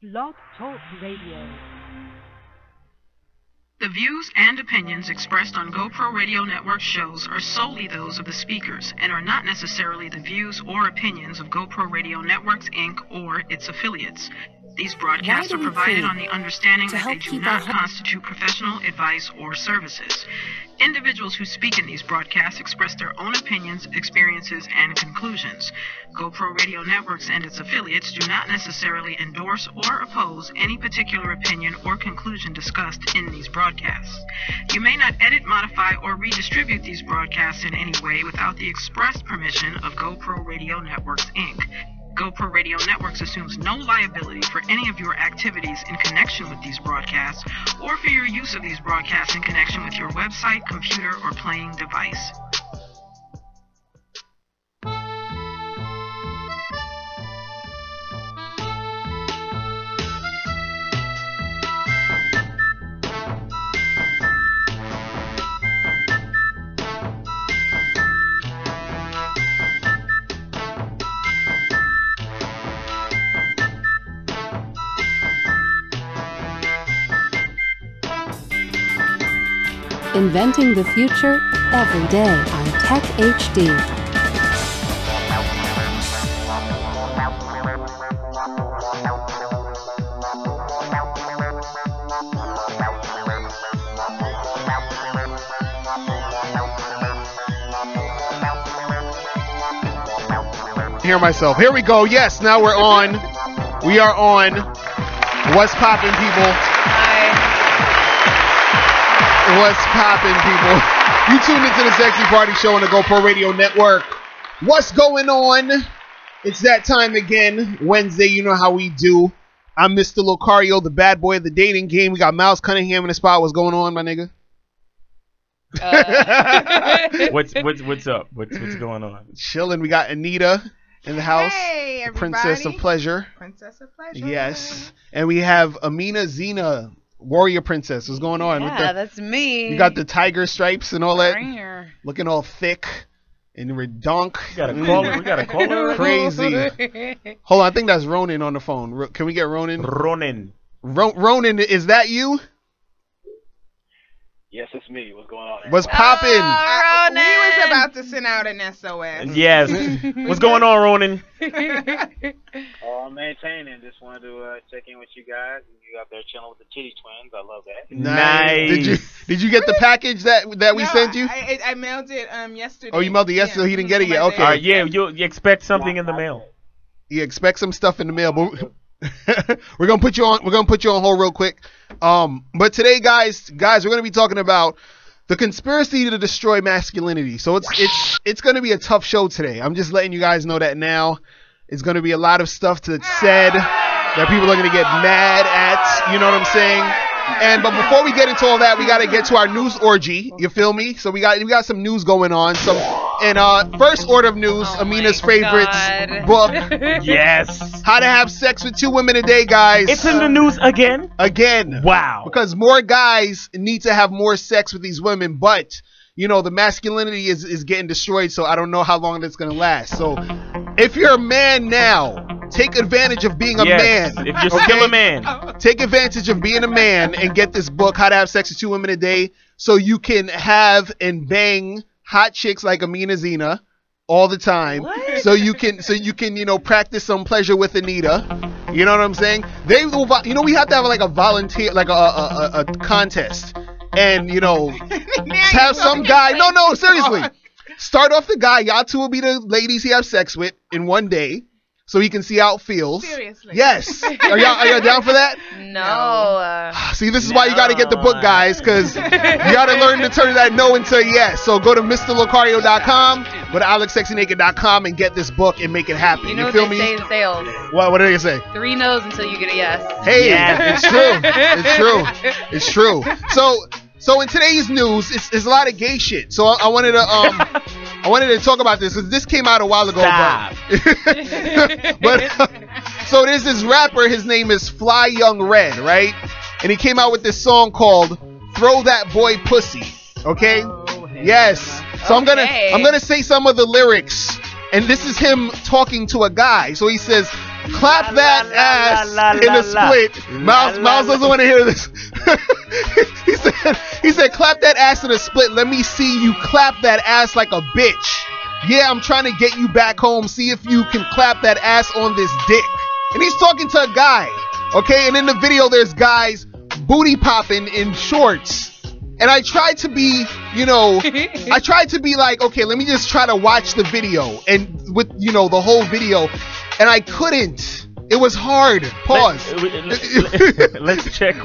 Blog Talk Radio. The views and opinions expressed on GoPro Radio Network shows are solely those of the speakers and are not necessarily the views or opinions of GoPro Radio Networks, Inc. or its affiliates. These broadcasts are provided on the understanding that they do not constitute professional advice or services. Individuals who speak in these broadcasts express their own opinions, experiences, and conclusions. GoPro Radio Networks and its affiliates do not necessarily endorse or oppose any particular opinion or conclusion discussed in these broadcasts. You may not edit, modify, or redistribute these broadcasts in any way without the express permission of GoPro Radio Networks, Inc. GoPro Radio Networks assumes no liability for any of your activities in connection with these broadcasts or for your use of these broadcasts in connection with your website, computer, or playing device. Inventing the future every day on Tech HD. Hear myself. Here we go. Yes, now we're on. We are on. What's poppin', people? What's poppin', people? You tuned into the Sexy Party Show on the GoPro Radio Network. What's going on? It's that time again. Wednesday, you know how we do. I'm Mr. Locario, the bad boy of the dating game. We got Miles Cunningham in the spot. What's going on, my nigga? What's up? What's going on? Chilling. We got Anita in the house. Hey, everybody. Princess of Pleasure. Princess of Pleasure. Yes. And we have Amina Zena, Warrior Princess. What's going on? Yeah, that's me. You got the tiger stripes and all that. Looking all thick and redonk. We got a caller. Crazy. Hold on, I think that's Ronan on the phone. Can we get Ronan? Ronan. Ronan, is that you? Yes, it's me. What's going on? What's poppin'? We was about to send out an SOS. Yes. What's going on, Ronan? I'm maintaining. Just wanted to check in with you guys. You out there chilling with the Titty Twins. I love that. Nice. Did you get the package that we sent you? I mailed it yesterday. Oh, you mailed it yesterday. So he didn't get it yet. Okay. Yeah, you expect something in the mail. You expect some stuff in the mail, but we're gonna put you on. We're gonna put you on hold real quick. But today, guys, we're gonna be talking about the conspiracy to destroy masculinity. So it's gonna be a tough show today. I'm just letting you guys know that now. It's gonna be a lot of stuff that's said that people are gonna get mad at. You know what I'm saying? But before we get into all that, we gotta get to our news orgy. You feel me? So we got some news going on. First order of news, Amina's favorites book. Yes. How to have sex with 2 women a day, guys. It's in the news again? Again. Wow. Because more guys need to have more sex with these women, but you know the masculinity is getting destroyed, so I don't know how long that's gonna last. So if you're a man now, take advantage of being a man. If you're still a man. Take advantage of being a man and get this book, How to Have Sex with 2 Women a Day, so you can have and bang hot chicks like Amina Zena all the time. What? So you can practice some pleasure with Anita. You know what I'm saying? We have to have like a volunteer, like a contest, and have some guy. No, seriously. Start off the guy. Y'all two will be the ladies he has sex with in one day, so he can see how it feels. Seriously? Yes. Are y'all down for that? No. See, this is why you got to get the book, guys, because you got to learn to turn that no into a yes. So go to MrLocario.com, go to AlexSexyNaked.com, and get this book and make it happen. You know feel what me? they say in sales. What do they say? 3 no's until you get a yes. Hey, Yeah. It's true. It's true. So in today's news, it's a lot of gay shit. So I wanted to talk about this because this came out a while ago. But so there's this rapper. His name is Fly Young Red, right? And he came out with this song called "Throw That Boy Pussy." Okay. Yes. So I'm gonna say some of the lyrics, and this is him talking to a guy. So he says, clap that ass in a split. Miles doesn't want to hear this. he said, clap that ass in a split. Let me see you clap that ass like a bitch. Yeah, I'm trying to get you back home. See if you can clap that ass on this dick. And he's talking to a guy. Okay, and in the video, there's guys booty popping in shorts. And I tried to be, I tried to be like, okay, let me just try to watch the video and with, the whole video. And I couldn't. It was hard. Pause. Let's check.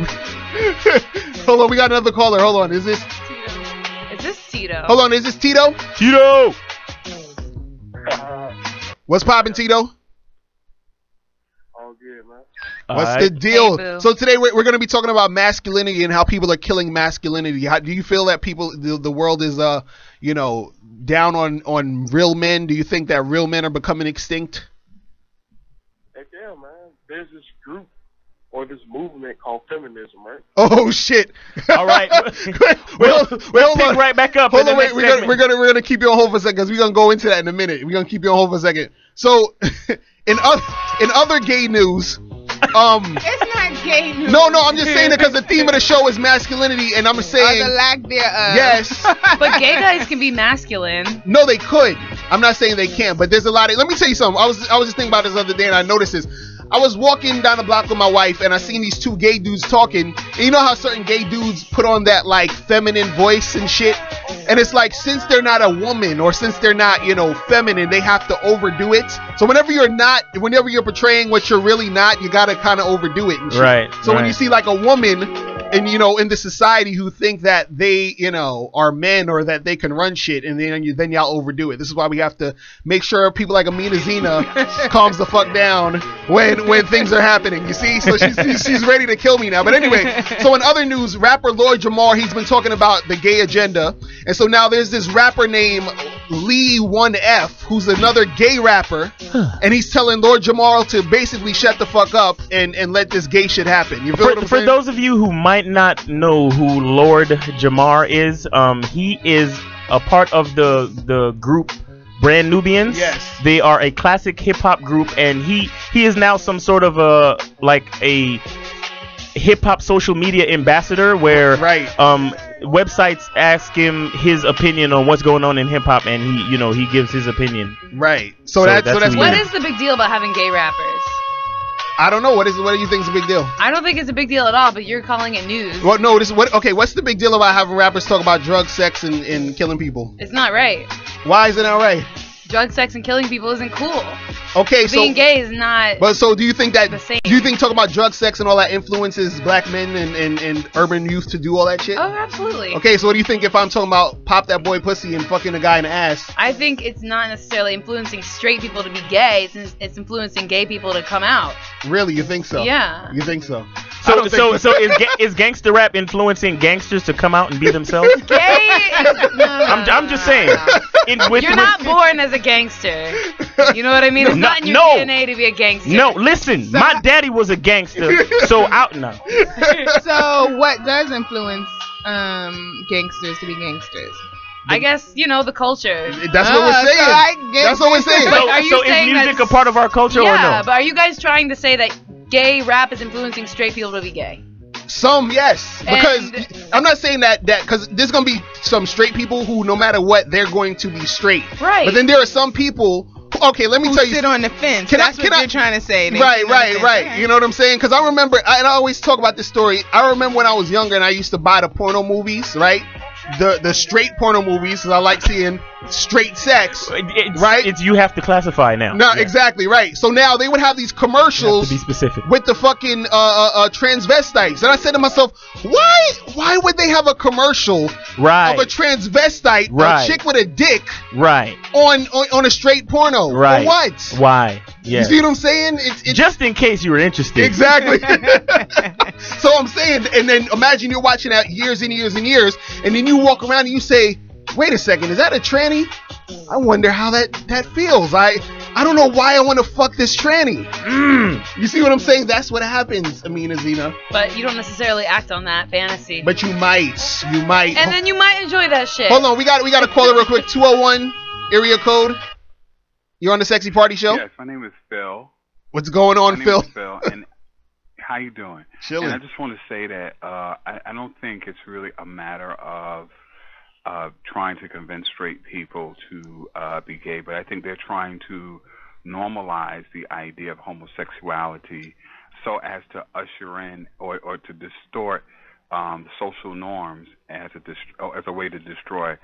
Hold on, we got another caller. Hold on. Is this Tito? Hold on, is this Tito? Tito! What's poppin', Tito? All good, man. What's the deal? Hey, So today we're going to be talking about masculinity and how people are killing masculinity. How do you feel that the world is down on real men? Do you think that real men are becoming extinct? Heck yeah, man. There's this group or this movement called feminism, right? Oh shit! All right, we'll pick right back up. Hold on, wait. We're gonna keep you on hold for a second because we're gonna go into that in a minute. We're gonna keep you on hold for a second. So, in other gay news, It's not gay news. No, I'm just saying it because the theme of the show is masculinity, and I'm saying or the lack thereof. yes. But gay guys can be masculine. No, they could. I'm not saying they can't, but there's a lot of. Let me tell you something. I was just thinking about this the other day, and I noticed this. I was walking down the block with my wife, and I seen these two gay dudes talking. And you know how certain gay dudes put on that like feminine voice and shit, and it's like since they're not a woman or since they're not feminine, they have to overdo it. So whenever you're portraying what you're really not, you gotta kind of overdo it. And shit. Right. So when you see like a woman. And in the society who think that they are men or that they can run shit, and then y'all overdo it. This is why we have to make sure people like Amina Zena calms the fuck down when things are happening. You see, so she's ready to kill me now. But anyway, so in other news, rapper Lord Jamar, he's been talking about the gay agenda, and so now there's this rapper named Lee1F who's another gay rapper, and he's telling Lord Jamar to basically shut the fuck up and let this gay shit happen. You feel what I'm saying? For those of you who might not know who Lord Jamar is, he is a part of the group Brand Nubians. Yes. They are a classic hip hop group, and he is now some sort of a hip hop social media ambassador where websites ask him his opinion on what's going on in hip hop, and he gives his opinion. Right. So that's what is the big deal about having gay rappers? I don't know. What do you think is a big deal? I don't think it's a big deal at all, but you're calling it news. Well, no. What's the big deal about having rappers talk about drugs, sex, and killing people? It's not right. Why is it not right? Drug, sex, and killing people isn't cool. Okay, so being gay is not. But so do you think that? The same. Do you think talking about drug, sex, and all that influences black men and urban youth to do all that shit? Oh, absolutely. Okay, so what do you think if I'm talking about pop that boy pussy and fucking a guy in the ass? I think it's not necessarily influencing straight people to be gay. It's influencing gay people to come out. Really, you think so? Yeah. You think so? So is gangster rap influencing gangsters to come out and be themselves? Gay. I'm just saying. You're not born as a gangster. You know what I mean? It's not in your DNA to be a gangster. No, listen. My daddy was a gangster, so out now. So what does influence gangsters to be gangsters? I guess the culture. That's what we're saying. That's what we're saying. So is music a part of our culture or no? Yeah, but are you guys trying to say that gay rap is influencing straight people to be gay? Some, yes, because I'm not saying that because there's gonna be some straight people who, no matter what, they're going to be straight. Right. But then there are some people. Okay, let me tell you. Sit on the fence. That's what you're trying to say. Right. You know what I'm saying? Because I remember, and I always talk about this story. I remember when I was younger and I used to buy the porno movies, right? The straight porno movies, because I like seeing straight sex, right? It's you have to classify now. No, exactly, right. So now they would have these commercials to be specific with the fucking transvestites, and I said to myself, why would they have a commercial of a transvestite, a chick with a dick, on a straight porno? Right. For what? Why? Yes. You see what I'm saying? It's just in case you were interested. Exactly. So I'm saying, and then imagine you're watching that years and years and years, and then you walk around and you say, wait a second, is that a tranny? I wonder how that feels. I don't know why I want to fuck this tranny. You see what I'm saying? That's what happens, Amina Zena. But you don't necessarily act on that fantasy. But you might. And then you might enjoy that shit. Hold on, we got to call it real quick. 201 area code. You're on the Sexy Party Show? Yes, my name is Phil. What's going on, My name Phil? is Phil, and how you doing? Chilling. And I just want to say that I don't think it's really a matter of trying to convince straight people to be gay, but I think they're trying to normalize the idea of homosexuality so as to usher in or to distort social norms as a way to destroy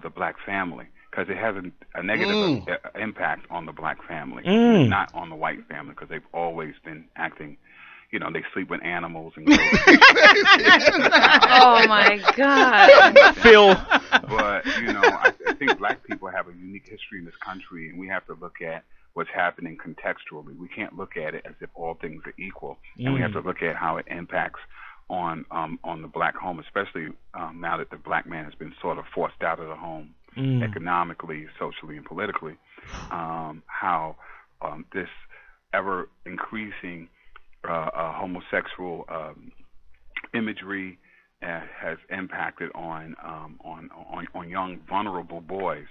the black family, because it has a negative impact on the black family, not on the white family, because they've always been acting. You know, they sleep with animals and. Oh my God, Phil. But you know, I think black people have a unique history in this country, and we have to look at what's happening contextually. We can't look at it as if all things are equal, and we have to look at how it impacts on the black home, especially now that the black man has been sort of forced out of the home economically, socially, and politically. How this ever increasing homosexual imagery has impacted on young vulnerable boys,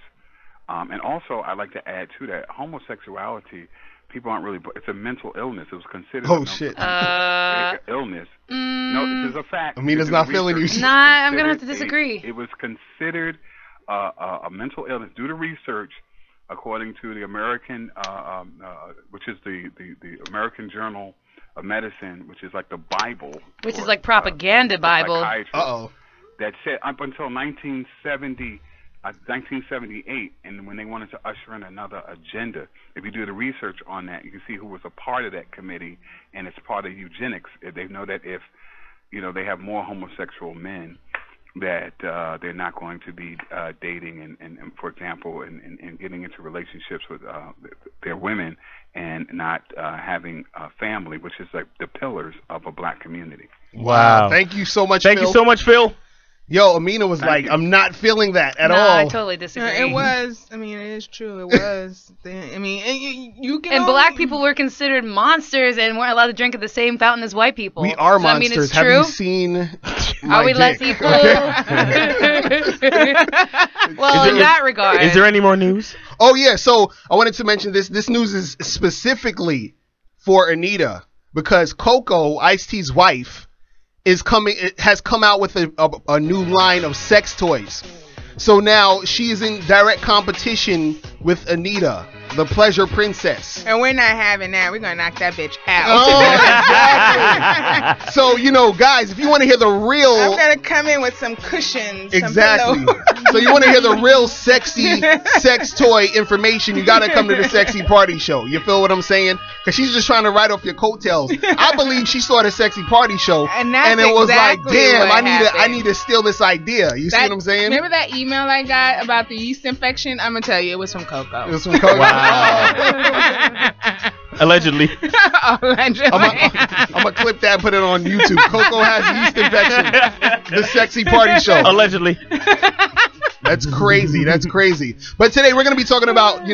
and also I'd like to add to that homosexuality. People aren't really. It's a mental illness. It was considered illness. No, this is a fact. I mean, it's not feeling you. Nah, I'm gonna have to disagree. It was considered a mental illness due to research, according to the American, which is the American Journal of Medicine, which is like the Bible. Which is like propaganda Bible. That said up until 1978, and when they wanted to usher in another agenda, if you do the research on that, you can see who was a part of that committee, and it's part of eugenics. They know that if they have more homosexual men, that they're not going to be dating and for example, and getting into relationships with their women, and not having a family, which is like the pillars of a black community. Wow. Thank you so much, Phil. Thank you so much, Phil. Yo, Amina was like, I'm not feeling that at all. I totally disagree. It was. I mean, it is true. It was. I mean, you can. And black people were considered monsters and weren't allowed to drink at the same fountain as white people. We are monsters. I mean, it's Have true. you seen? Are we less equal? Well, in that regard. Is there any more news? Oh yeah. So I wanted to mention this. This news is specifically for Anita, because Coco, Ice-T's wife, has come out with a new line of sex toys. So now she is in direct competition with Anita, the pleasure princess. And we're not having that. We're going to knock that bitch out. Oh, exactly. So, guys, if you want to hear the real... I'm going to come in with some cushions. Exactly. So you want to hear the real sexy sex toy information, you got to come to the Sexy Party Show. You feel what I'm saying? Because she's just trying to ride off your coattails. I believe she saw the Sexy Party Show, and it was exactly like, damn, I need to steal this idea. You see what I'm saying? Remember that email I got about the yeast infection? I'm going to tell you, it was from Coco. It was from Coco. Wow. Allegedly. Allegedly. I'm going to clip that and put it on YouTube. Coco has yeast infection. The Sexy Party Show. Allegedly. That's crazy. That's crazy. But today we're going to be talking about,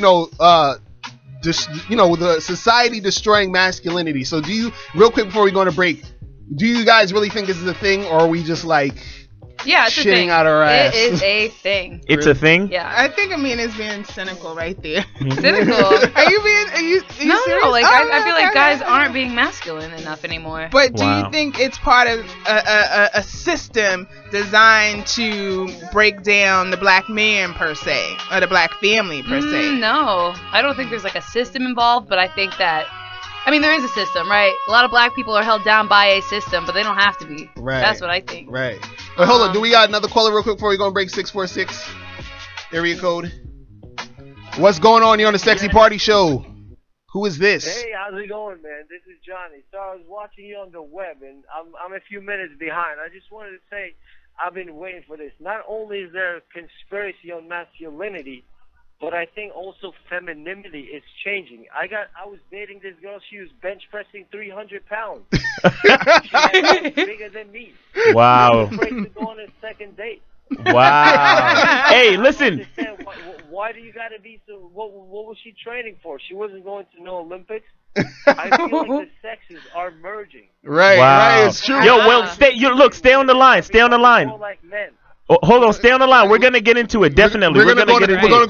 the society destroying masculinity. So real quick before we go on a break, do you guys really think this is a thing, or are we just like... Yeah, it's shitting a thing. Out our ass? It is a thing. It's a thing? Yeah. I think Amina's being cynical right there. Cynical? Are you No, serious? like I feel like guys aren't being masculine enough anymore. But do you think it's part of a system designed to break down the black man per se, or the black family per se? No, I don't think there's like a system involved, but I think that there is a system, right? A lot of black people are held down by a system, but they don't have to be. Right. That's what I think. Right. But hold on, do we got another caller real quick before we go and break? 646 area code. What's going on? You're on the Sexy Party Show. Who is this? Hey, how's it going, man? This is Johnny. So I was watching you on the web, and I'm a few minutes behind. I just wanted to say I've been waiting for this. Not only is there a conspiracy on masculinity, but I think also femininity is changing. I was dating this girl. She was bench pressing 300 pounds. She was bigger than me. Wow. I was afraid to go on a second date. Wow. Hey, listen. Why do you got to be so? What was she training for? She wasn't going to no Olympics. I feel like the sexes are merging. Right. Wow. Right. It's true. Yo, well, stay on the line. Stay on the line. More like men. Oh, hold on, stay on the line. We're gonna get into it. Definitely, we're gonna go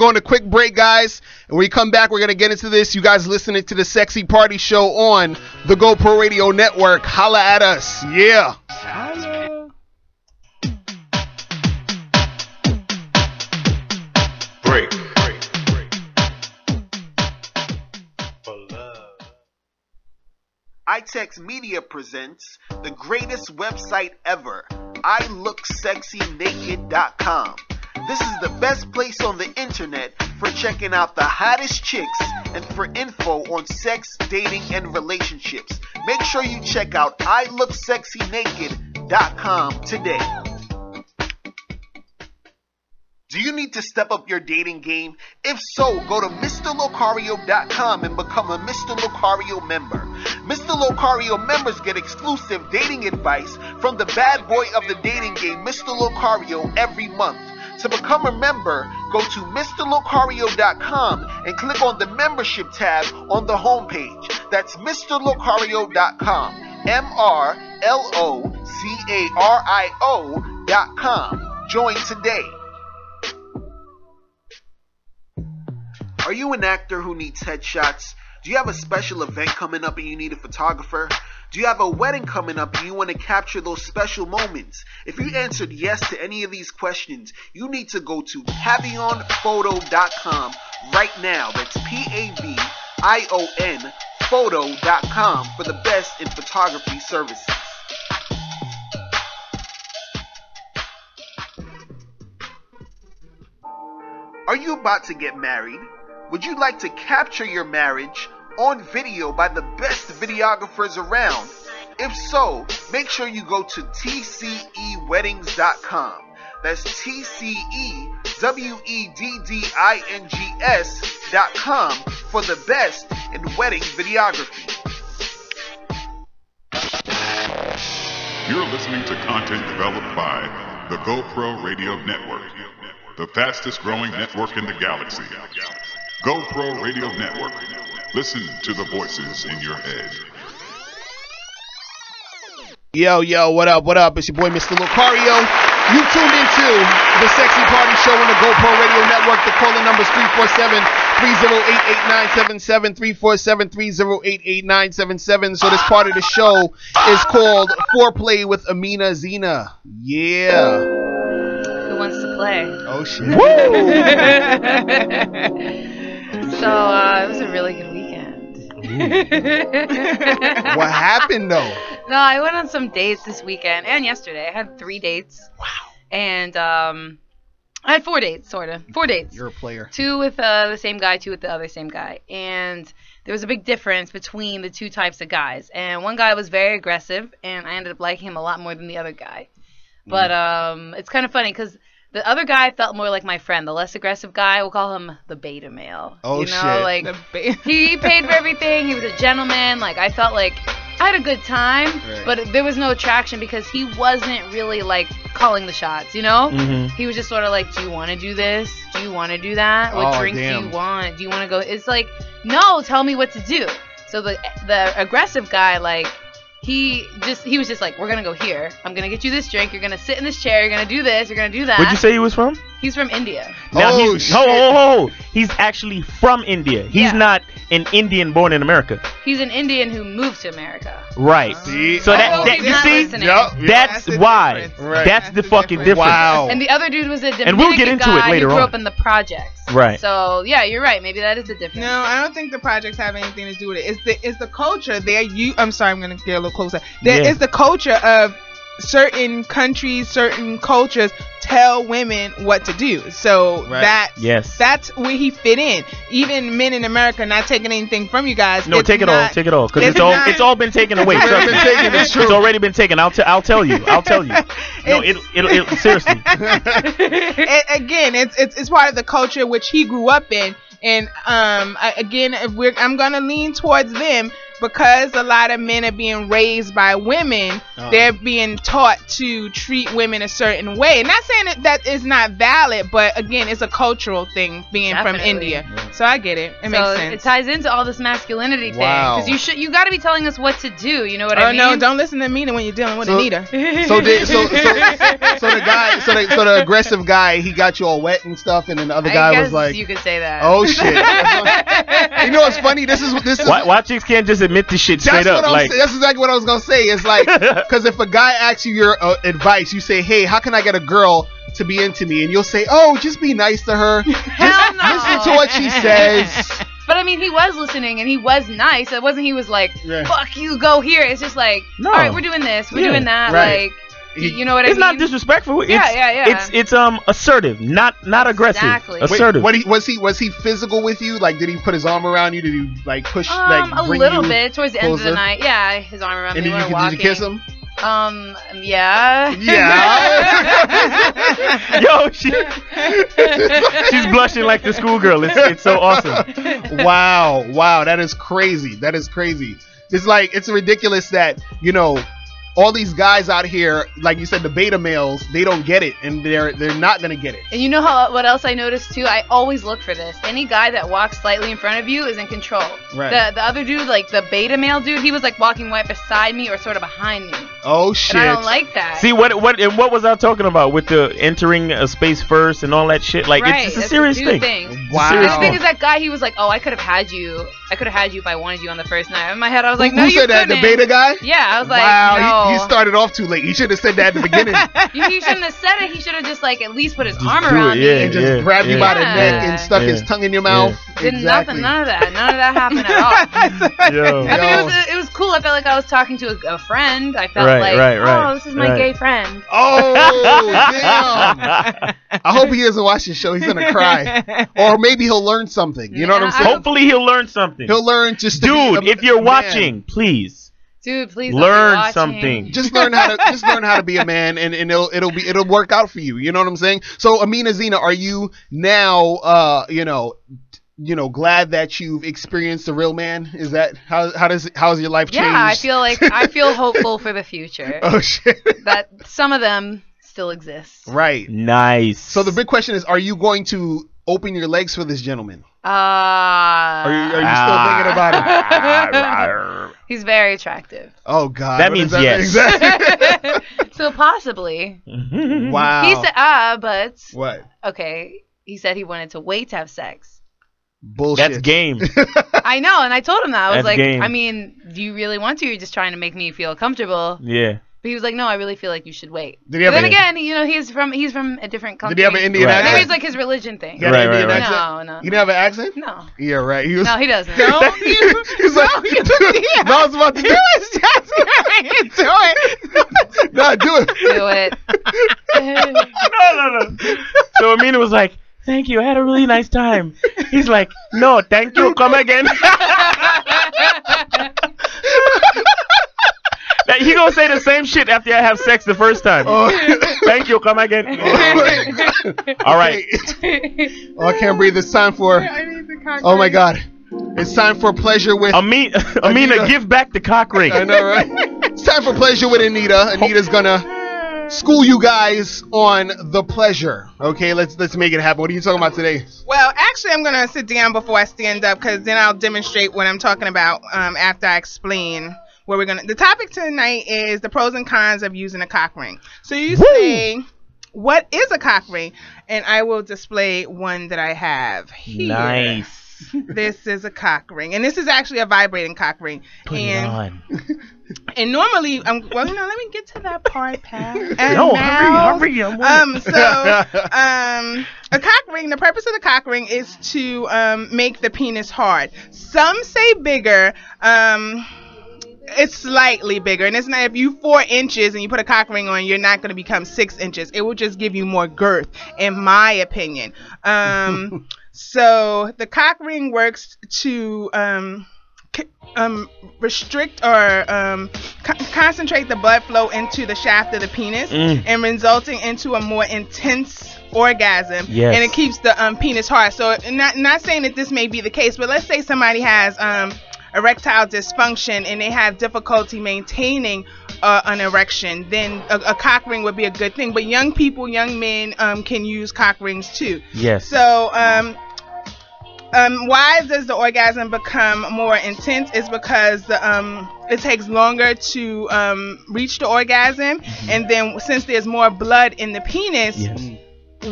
on a quick break, guys. And when we come back, we're gonna get into this. You guys listening to the Sexy Party Show on the GoPro Radio Network. Holla at us, yeah. Break. iTex Media presents the greatest website ever, iLookSexyNaked.com. This is the best place on the internet for checking out the hottest chicks and for info on sex, dating, and relationships. Make sure you check out iLookSexyNaked.com today. Do you need to step up your dating game? If so, go to MrLocario.com and become a Mr. Locario member. Mr. Locario members get exclusive dating advice from the bad boy of the dating game, Mr. Locario, every month. To become a member, go to MrLocario.com and click on the membership tab on the homepage. That's MrLocario.com. MrLocario.com. Join today. Are you an actor who needs headshots? Do you have a special event coming up and you need a photographer? Do you have a wedding coming up and you want to capture those special moments? If you answered yes to any of these questions, you need to go to pavionphoto.com right now. That's PAVION photo.com for the best in photography services. Are you about to get married? Would you like to capture your marriage on video by the best videographers around? If so, make sure you go to tceweddings.com. That's tceweddings.com for the best in wedding videography. You're listening to content developed by the GoPro Radio Network, the fastest growing network in the galaxy. GoPro Radio Network. Listen to the voices in your head. Yo, what up? It's your boy, Mr. Locario. You tuned into the Sexy Party Show on the GoPro Radio Network. The calling number is 347-308-8977, 347-308-8977. So this part of the show is called Foreplay with Amina Zena. Yeah. Who wants to play? Oh, shit. Woo! So, it was a really good weekend. What happened, though? No, I went on some dates this weekend and yesterday. I had 3 dates. Wow. And I had 4 dates, sort of. 4 dates. You're a player. 2 with the same guy, 2 with the other same guy. And there was a big difference between the 2 types of guys. And one guy was very aggressive, and I ended up liking him a lot more than the other guy. But it's kind of funny because the other guy felt more like my friend. The less aggressive guy, we'll call him the beta male. Oh, shit. Like, he paid for everything. He was a gentleman. Like, I felt like I had a good time, right. But there was no attraction because he wasn't really, like, calling the shots, you know? Mm-hmm. He was just sort of like, do you want to do this? Do you want to do that? What drinks do you want? Do you want to go? It's like, no, tell me what to do. So the aggressive guy, like, he was just like, we're going to go here. I'm going to get you this drink. You're going to sit in this chair. You're going to do this. You're going to do that. Where'd you say he was from? He's from India. Now he's actually from India. He's not an Indian born in America. He's an Indian who moved to America. Right. So that you see, that's why. Right. That's the fucking difference. Wow. And the other dude was a Dominican and we'll get into guy it later who grew on. up in the projects. Right. So yeah, you're right. Maybe that is the difference. No, I don't think the projects have anything to do with it. It's the culture. I'm sorry, I'm gonna get a little closer. It's the culture of certain countries, certain cultures tell women what to do. So that's where he fit in. Even men in America, not taking anything from you guys. No, take it all, because it's all been taken away. It's already been taken. I'll tell you. No, it'll seriously. Again, it's part of the culture which he grew up in. And I'm gonna lean towards them because a lot of men are being raised by women, they're being taught to treat women a certain way. Not saying that is not valid, but again, it's a cultural thing being from India. So I get it. It makes sense. It ties into all this masculinity thing. Because you got to be telling us what to do. You know what I mean? Oh no, don't listen to Mina when you're dealing with Anita. So the aggressive guy, he got you all wet and stuff, and then the other guy was like, you could say that. Oh shit. You know what's funny? This is why chicks can't just admit this shit straight up. That's exactly what I was gonna say. It's like, because if a guy asks you your advice, you say, hey, how can I get a girl to be into me? And you'll say, oh, just be nice to her. Just listen to what she says. But I mean, he was listening and he was nice. It wasn't he was like, fuck you, go here. It's just like, all right, we're doing this, we're doing that. Right. Like, you know what I mean? It's not disrespectful. Yeah. It's assertive, not aggressive. Exactly. Assertive. Wait, was he physical with you? Like, did he put his arm around you? Did he like push? A little bit towards the end of the night. Yeah, his arm around me. And did you kiss him? Yeah. Yo, she's blushing like the schoolgirl. It's so awesome. Wow, that is crazy. It's like, it's ridiculous that, you know, all these guys out here, like you said, the beta males, they don't get it, and they're not gonna get it. And you know what else I noticed too? I always look for this. Any guy that walks slightly in front of you is in control. Right. The other dude, like the beta male dude, he was like walking right beside me or sort of behind me. Oh shit! And I don't like that. See what was I talking about with the entering a space first and all that shit? Like, it's a serious thing. Wow. And the thing is, that guy, he was like, oh, I could have had you if I wanted you on the first night. In my head, I was like, no, you said that? The beta guy? Yeah, I was like, wow, no. He started off too late. He should have said that at the beginning. He shouldn't have said it. He should have just like at least put his arm around me and just grabbed you by the neck and stuck his tongue in your mouth. Didn't nothing, none of that happened at all. Yo. I mean, it was cool. I felt like I was talking to a friend. I felt oh, this is my gay friend. Oh, damn. I hope he doesn't watch this show. He's gonna cry, or maybe he'll learn something. You know what I'm saying? Hopefully he'll learn something. He'll learn just dude. If you're watching, please. Dude, please learn something. Just learn how to be a man, and it'll work out for you. You know what I'm saying? So, Amina Zena, are you now glad that you've experienced a real man? Is that how's your life changed? Yeah, I feel hopeful for the future. Oh shit! That some of them still exist. Right. Nice. So the big question is, are you going to open your legs for this gentleman? Are you still thinking about it? He's very attractive. Oh God. That means yes. Exactly. So possibly. Wow. He said, but what? Okay. He said he wanted to wait to have sex. Bullshit. That's game. I know, and I told him that. I was like, game. I mean, do you really want to? You're just trying to make me feel comfortable. Yeah. But he was like, no, I really feel like you should wait. Did he have then again, he's from a different country. Did he have an Indian accent? Maybe it's like his religion thing. Right. No. You didn't have an accent? No. Yeah, right. No, he doesn't. No, he's like, no, I was about to do it. Do it. No, do it. Do it. No. So Amina was like, thank you, I had a really nice time. He's like, no, thank you, come again. He gonna say the same shit after I have sex the first time. Thank you, come again. All right. Oh, I can't breathe. It's time for. Oh my God. It's time for pleasure with Amina, give back the cock ring. I know, right? It's time for pleasure with Anita. Anita's gonna school you guys on the pleasure. Okay, let's make it happen. What are you talking about today? Well, actually, I'm gonna sit down before I stand up, because then I'll demonstrate what I'm talking about after I explain. The topic tonight is the pros and cons of using a cock ring. So you say, what is a cock ring? And I will display one that I have here. Nice. This is a cock ring, and this is actually a vibrating cock ring. Put it on. And normally, let me get to that part, Pat. No, hurry. A cock ring. The purpose of the cock ring is to make the penis hard. Some say bigger. It's slightly bigger, and it's not. If you 4 inches and you put a cock ring on, you're not going to become 6 inches. It will just give you more girth, in my opinion. So the cock ring works to restrict or concentrate the blood flow into the shaft of the penis, and resulting into a more intense orgasm. Yes. And it keeps the penis hard. So not saying that this may be the case, but let's say somebody has erectile dysfunction and they have difficulty maintaining an erection, then a cock ring would be a good thing. But young people, young men can use cock rings too. Yes. So why does the orgasm become more intense? Is because it takes longer to reach the orgasm, and then since there's more blood in the penis,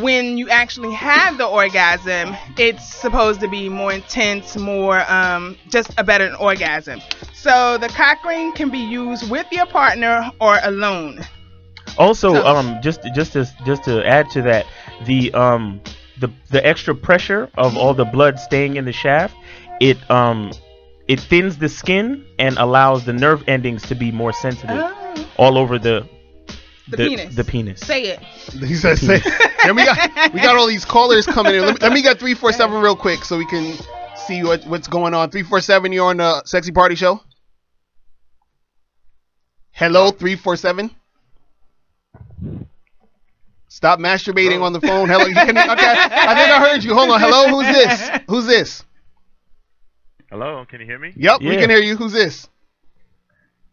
when you actually have the orgasm, it's supposed to be more intense, more just a better orgasm. So the cock ring can be used with your partner or alone. Also, just to add to that, the extra pressure of all the blood staying in the shaft, it thins the skin and allows the nerve endings to be more sensitive all over the penis. The penis. Say it. He said, "Say." And we got all these callers coming in. Let me get 347 real quick so we can see what's going on. 347, you're on the Sexy Party Show. Hello, 347. Stop masturbating on the phone. Hello. Okay, I think I heard you. Hold on. Hello, who's this? Who's this? Hello, can you hear me? Yep, we can hear you. Who's this?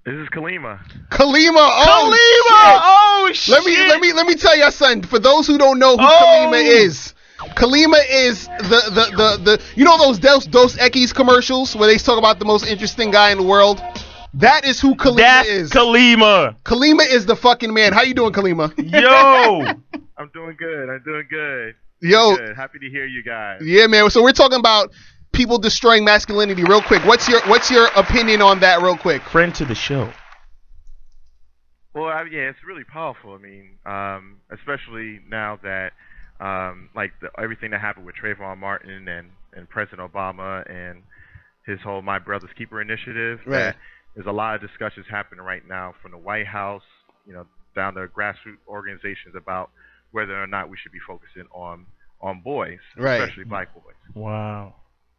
This is Kalima. Kalima. Oh, shit. Let me tell you, son. For those who don't know who Kalima is the you know those Dos Equis commercials where they talk about the most interesting guy in the world? That is who Kalima is. Kalima. Kalima is the fucking man. How you doing, Kalima? Yo. I'm doing good. Yo. Good. Happy to hear you guys. Yeah, man. So we're talking about people destroying masculinity real quick. What's your opinion on that real quick? Friend to the show. Well, yeah, it's really powerful. I mean, especially now that everything that happened with Trayvon Martin and President Obama and his whole My Brother's Keeper initiative. Right. There's a lot of discussions happening right now from the White House, down to grassroots organizations about whether or not we should be focusing on boys, especially black boys. Wow.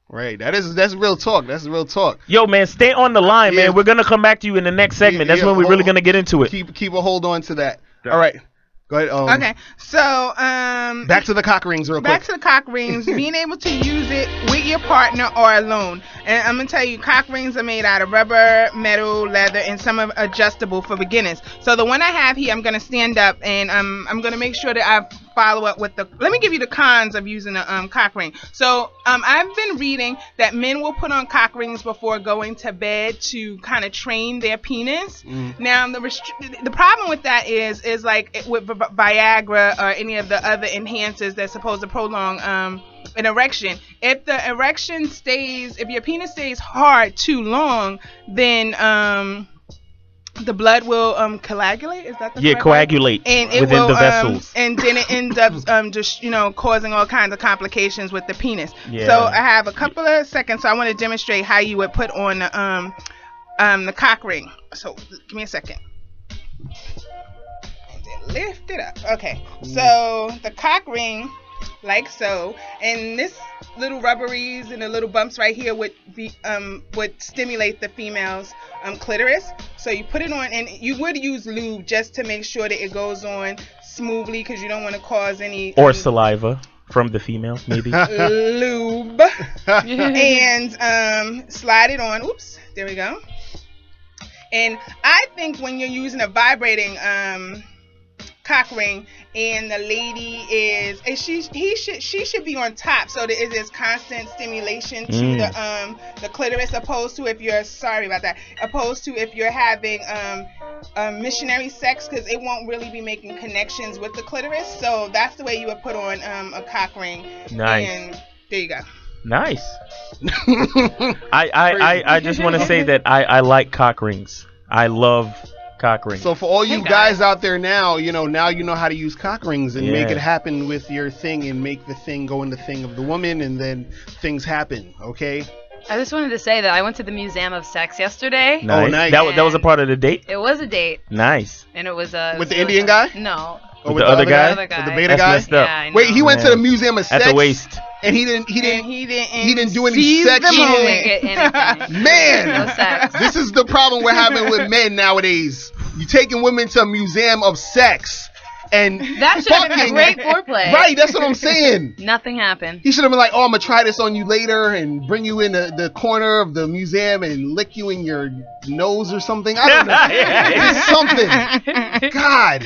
Right. That's real talk. That's real talk. Yo, man, stay on the line, man. We're gonna come back to you in the next segment. That's when we're really gonna get into it. Keep a hold on to that. All right. Go ahead. Okay. So back to the cock rings real quick. Back to the cock rings. Being able to use it with your partner or alone. And I'm gonna tell you, cock rings are made out of rubber, metal, leather, and some are adjustable for beginners. So the one I have here, I'm gonna stand up and I'm gonna make sure that I follow up with let me give you the cons of using a cock ring. So I've been reading that men will put on cock rings before going to bed to kind of train their penis. Now the problem with that is like with Viagra or any of the other enhancers that's supposed to prolong an erection. If your penis stays hard too long, then the blood will coagulate. Is that the correct coagulate word? And it within will, the vessels. And then it ends up just causing all kinds of complications with the penis. Yeah. So I have a couple of seconds. So I want to demonstrate how you would put on the cock ring. So give me a second. And then lift it up. Okay. So the cock ring, like so, and this little rubberies and the little bumps right here would stimulate the female's clitoris. So you put it on, and you would use lube just to make sure that it goes on smoothly, because you don't want to cause any or saliva from the female, maybe. Lube. And slide it on. Oops, there we go. And I think when you're using a vibrating cock ring and the lady she should be on top, so that there's constant stimulation to the clitoris, opposed to if you're having missionary sex, because it won't really be making connections with the clitoris. So that's the way you would put on a cock ring. Nice. And there you go. Nice. I just want to say that I like cock rings. I love cock rings. So for all you guys out there now, now you know how to use cock rings and make it happen with your thing, and make the thing go in the thing of the woman, and then things happen. Okay. I just wanted to say that I went to the Museum of Sex yesterday. Nice. Oh, nice. That was a part of the date? It was a date. Nice. And it was with the Indian guy? No. With the other guy? With the beta guy? Messed up. Yeah, wait, he went to the Museum of Sex at the waist, and he didn't do any sex. Man, no sex. This is the problem we're having with men nowadays. You taking women to a museum of sex, and That should have been a great foreplay. Right, that's what I'm saying. Nothing happened. He should have been like, "Oh, I'm gonna try this on you later and bring you in the corner of the museum and lick you in your nose or something." I don't know. Just something. God.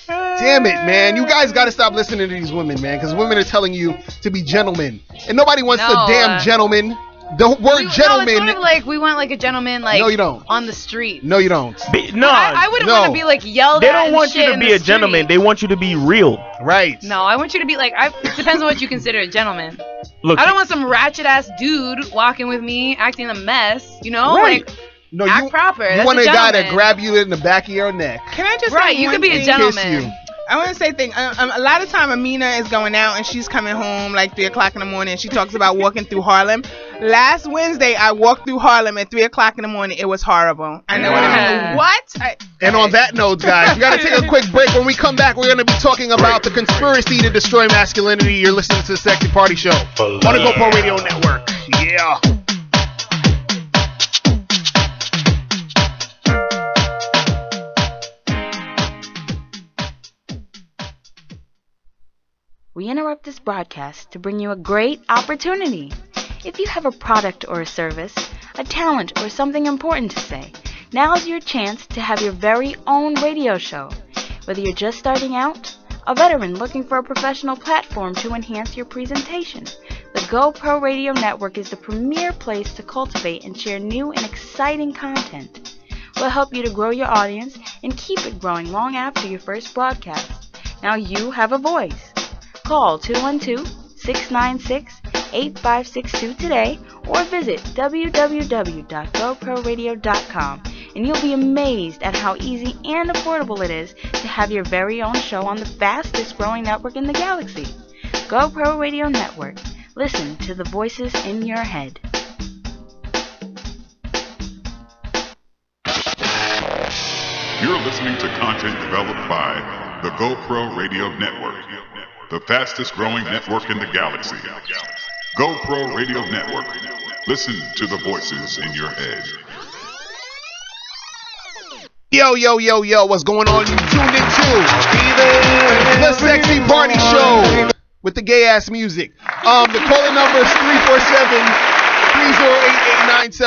Damn it, man. You guys got to stop listening to these women, man, because women are telling you to be gentlemen. And nobody wants the damn gentleman. The word gentleman. No, it's sort of like we want like a gentleman like no, you don't. on the street. No, you don't. I wouldn't want to be like yelled They at. don't want you to be a gentleman. They want you to be real. Right. No, I want you to be like, it depends on what you consider a gentleman. Look, I don't want some ratchet ass dude walking with me acting a mess, you know? Right. Like, no, act proper. You That's want a a guy gentleman. that grab you in the back of your neck. Can I just right? say You one could be thing? a gentleman. I want to say thing. A lot of time, Amina is going out and she's coming home like 3 o'clock in the morning. And she talks about walking through Harlem. Last Wednesday, I walked through Harlem at 3 o'clock in the morning. It was horrible. I know what I mean. What? And on that note, guys, we got to take a quick break. When we come back, we're going to be talking about the conspiracy to destroy masculinity. You're listening to the Sexy Party Show on the GoPro Radio Network. Yeah. We interrupt this broadcast to bring you a great opportunity. If you have a product or a service, a talent or something important to say, now's your chance to have your very own radio show. Whether you're just starting out, a veteran looking for a professional platform to enhance your presentation, the GoPro Radio Network is the premier place to cultivate and share new and exciting content. We'll help you to grow your audience and keep it growing long after your first broadcast. Now you have a voice. Call 212-696-8562 today or visit www.goproradio.com and you'll be amazed at how easy and affordable it is to have your very own show on the fastest growing network in the galaxy. GoPro Radio Network. Listen to the voices in your head. You're listening to content developed by the GoPro Radio Network, the fastest growing network in the galaxy. GoPro Radio Network. Listen to the voices in your head. Yo, what's going on? You tuned into the Sexy Party Show with the gay ass music. The calling number is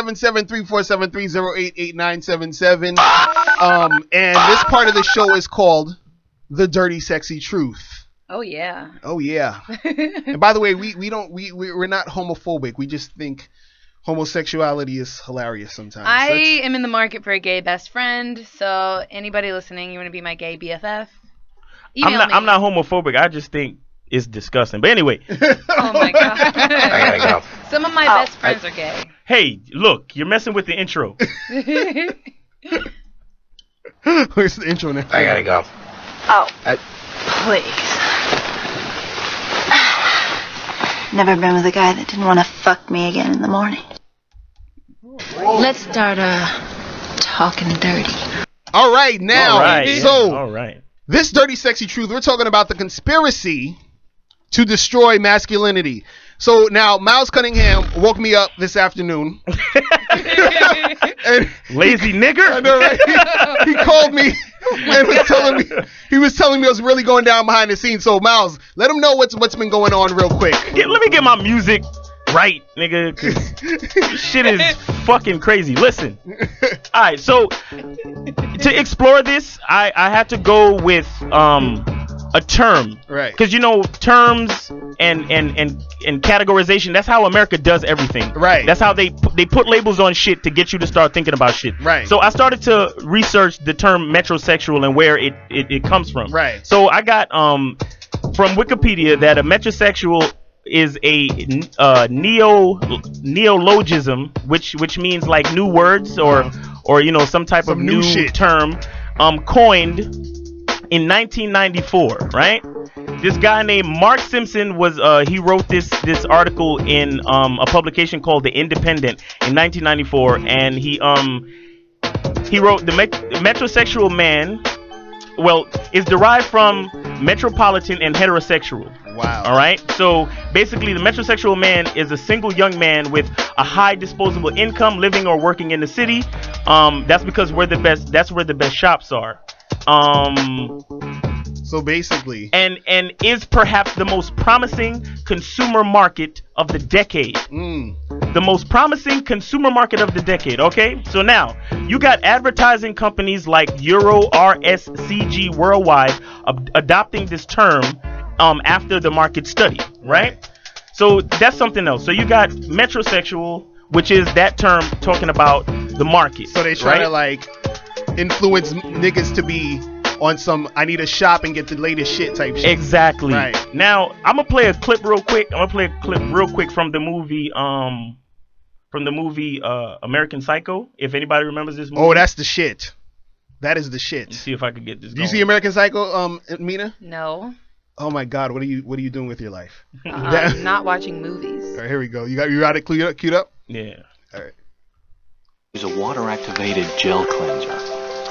347-308-8977, 347-308-8977. And this part of the show is called The Dirty Sexy Truth. Oh yeah. Oh yeah. And by the way, we're not homophobic. We just think homosexuality is hilarious sometimes. I am in the market for a gay best friend. So anybody listening, you want to be my gay BFF? I'm not homophobic. I just think it's disgusting. But anyway. Oh my god. I gotta go. Some of my best friends are gay. Hey, look, you're messing with the intro. Where's the intro now? I gotta go. Oh, please. Never been with a guy that didn't want to fuck me again in the morning. Let's start talking dirty. All right, now. All right, so all right. This Dirty Sexy Truth, we're talking about the conspiracy to destroy masculinity. So now, Miles Cunningham woke me up this afternoon. And lazy nigger. I know, right? He called me and was telling me I was really going down behind the scenes. So Miles, let him know what's been going on real quick. Let me get my music right, nigga, 'cause shit is fucking crazy. Listen. All right, so to explore this, I had to go with a term, right? Because terms and categorization. That's how America does everything, right? That's how they put labels on shit to get you to start thinking about shit, right? So I started to research the term metrosexual and where it comes from, right? So I got from Wikipedia that a metrosexual is a neologism, which means like new words or some type of new term coined in 1994, right? This guy named Mark Simpson he wrote this article in a publication called The Independent in 1994, and he wrote the metrosexual man is derived from metropolitan and heterosexual. Wow. All right. So basically, the metrosexual man is a single young man with a high disposable income, living or working in the city. That's because that's where the best shops are. So basically, and is perhaps the most promising consumer market of the decade. The most promising consumer market of the decade. Okay, so now you got advertising companies like Euro RSCG Worldwide adopting this term after the market study, right? So that's something else. So you got metrosexual, which is that term talking about the market. So they try to like influence niggas to be on some I need to shop and get the latest shit type shit. Exactly. Right. Now I'm gonna play a clip real quick. From the movie American Psycho. If anybody remembers this movie. Oh, that's the shit. That is the shit. Let's see if I can get this. Do you see American Psycho, Mina? No. Oh my God, what are you doing with your life? I'm not watching movies. All right, here we go. You got it queued up? Yeah. All right. Use a water-activated gel cleanser.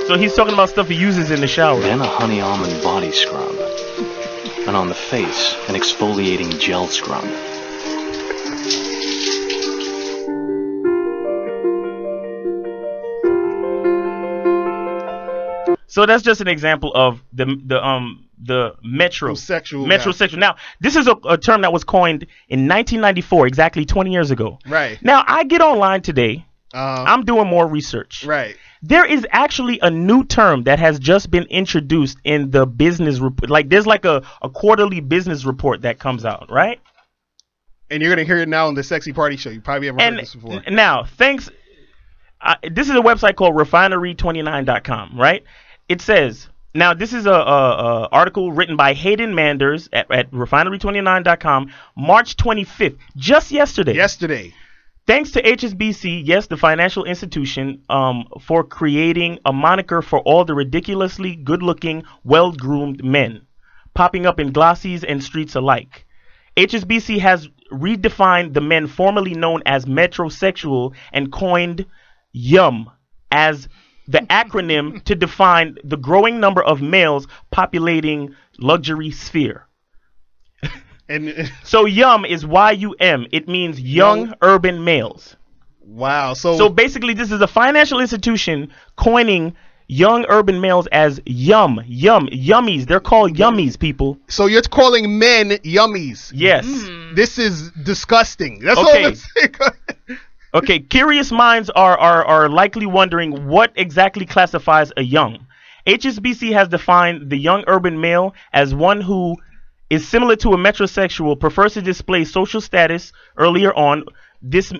So he's talking about stuff he uses in the shower. Then a honey almond body scrub. And on the face, an exfoliating gel scrub. So that's just an example of the metrosexual. Now, this is a term that was coined in 1994, exactly 20 years ago. Right. Now, I get online today. I'm doing more research. Right. There is actually a new term that has just been introduced in the business report. Like there's like a quarterly business report that comes out, right? And you're gonna hear it now on the Sexy Party Show. You probably haven't heard this before. Now, thanks. This is a website called refinery29.com, right? It says, now this is a article written by Hayden Manders at refinery29.com, March 25th, just yesterday. Thanks to HSBC, yes, the financial institution, for creating a moniker for all the ridiculously good-looking, well-groomed men popping up in glossies and streets alike. HSBC has redefined the men formerly known as metrosexual and coined YUM as the acronym to define the growing number of males populating luxury sphere. And so YUM is YUM. It means young urban males. Wow. So basically this is a financial institution coining young urban males as yummies. They're called yummies, people. So you're calling men yummies. Yes. This is disgusting. That's all I'm saying. Okay, curious minds are likely wondering what exactly classifies a young. HSBC has defined the young urban male as one who is similar to a metrosexual, prefers to display social status earlier on. This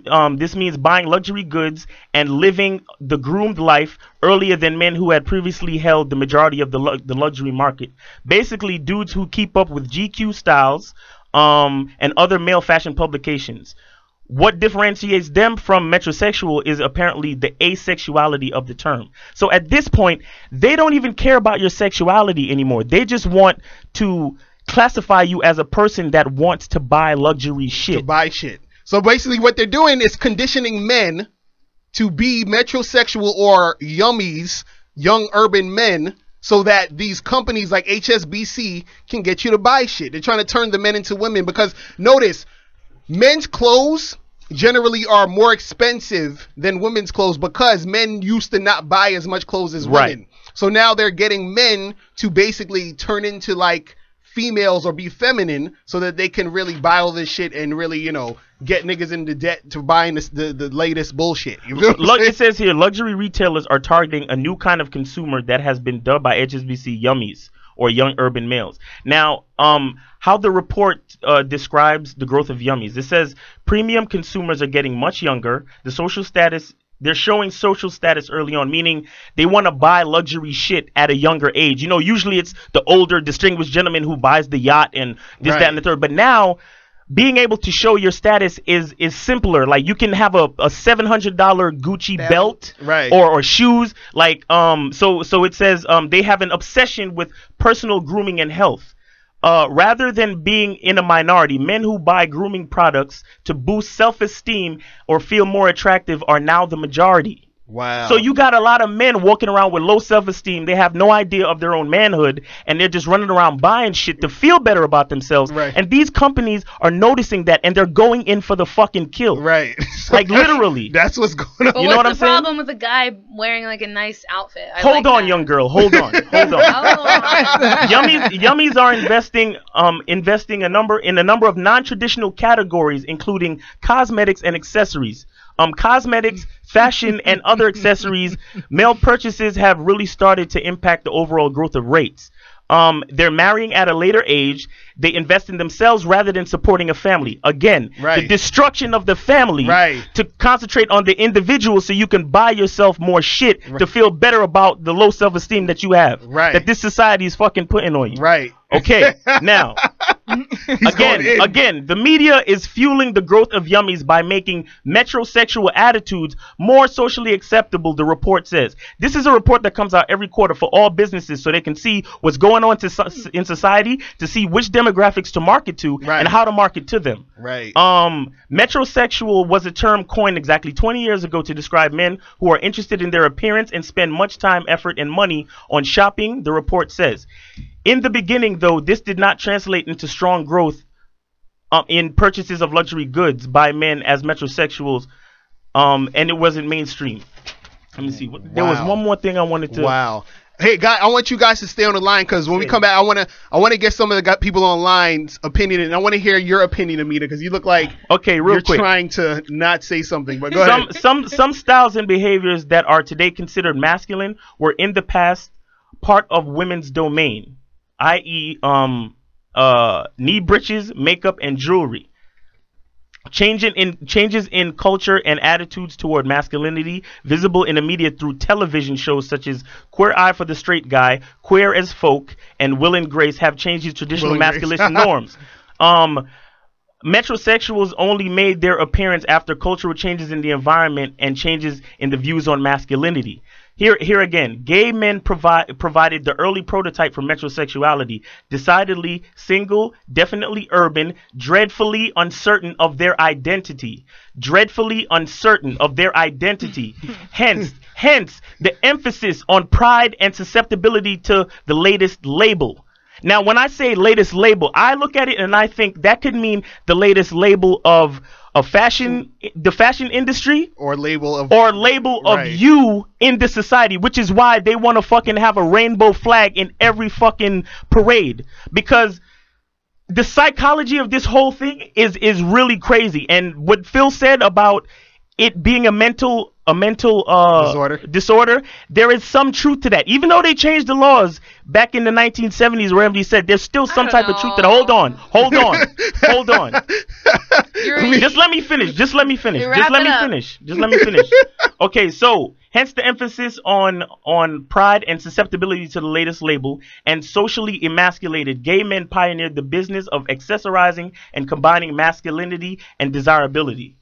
means buying luxury goods and living the groomed life earlier than men who had previously held the majority of the luxury market. Basically, dudes who keep up with GQ styles and other male fashion publications. What differentiates them from metrosexual is apparently the asexuality of the term. So at this point, they don't even care about your sexuality anymore. They just want to classify you as a person that wants to buy luxury shit. So basically what they're doing is conditioning men to be metrosexual or yummies, young urban men, so that these companies like HSBC can get you to buy shit. They're trying to turn the men into women because notice, men's clothes generally are more expensive than women's clothes because men used to not buy as much clothes as women. So now they're getting men to basically turn into like females or be feminine so that they can really buy all this shit and really, you know, get niggas into debt to buying the latest bullshit. You feel what I'm it says here, luxury retailers are targeting a new kind of consumer that has been dubbed by HSBC yummies or young urban males. Now, how the report describes the growth of yummies. It says premium consumers are getting much younger. The social status, they're showing social status early on, meaning they want to buy luxury shit at a younger age. You know, usually it's the older, distinguished gentleman who buys the yacht and this, that, and the third. But now, being able to show your status is simpler. Like you can have a $700 Gucci belt or shoes. Like so it says they have an obsession with personal grooming and health. Rather than being in a minority, men who buy grooming products to boost self-esteem or feel more attractive are now the majority. Wow. So you got a lot of men walking around with low self-esteem. They have no idea of their own manhood, and they're just running around buying shit to feel better about themselves. Right. And these companies are noticing that, and they're going in for the fucking kill. Right. Like literally. That's what's going on. But You know what I'm what's the saying? problem with a guy wearing like a nice outfit? Hold on, young girl. Hold on. Hold on. Yummies are investing in a number of non-traditional categories, including cosmetics and accessories. Cosmetics, fashion, and other accessories, male purchases have really started to impact the overall growth of rates. They're marrying at a later age. They invest in themselves rather than supporting a family. Again, the destruction of the family to concentrate on the individual so you can buy yourself more shit to feel better about the low self-esteem that you have. That this society is fucking putting on you. Okay, now, again, the media is fueling the growth of yummies by making metrosexual attitudes more socially acceptable, the report says. This is a report that comes out every quarter for all businesses so they can see what's going on in society, to see which demographics to market to and how to market to them. Metrosexual was a term coined exactly 20 years ago to describe men who are interested in their appearance and spend much time, effort, and money on shopping, the report says. In the beginning, though, this did not translate into strong growth in purchases of luxury goods by men as metrosexuals, and it wasn't mainstream. Let me see. There was one more thing I wanted to. Wow. Hey, guys, I want you guys to stay on the line because when we come back, I want to get some of the people online's opinion, and I want to hear your opinion, Amina, because you look like you're trying to not say something. But go ahead. Some styles and behaviors that are today considered masculine were in the past part of women's domain, i.e., knee breeches, makeup, and jewelry. Changes in culture and attitudes toward masculinity visible in the media through television shows such as Queer Eye for the Straight Guy, Queer as Folk, and Will and Grace have changed these traditional masculine norms. Metrosexuals only made their appearance after cultural changes in the environment and changes in the views on masculinity. Here again, gay men provided the early prototype for metrosexuality. Decidedly single, definitely urban, dreadfully uncertain of their identity. Dreadfully uncertain of their identity. Hence the emphasis on pride and susceptibility to the latest label. Now, when I say latest label, I look at it and I think that could mean the latest label of fashion, the fashion industry, or label of you in the society, which is why they want to fucking have a rainbow flag in every fucking parade, because the psychology of this whole thing is really crazy. And what Phil said about it being a mental disorder, there is some truth to that. Even though they changed the laws back in the 1970s, wherever he said, there's still some type of truth to that. Hold on. Just let me finish. Okay, so hence the emphasis on pride and susceptibility to the latest label. And socially emasculated gay men pioneered the business of accessorizing and combining masculinity and desirability.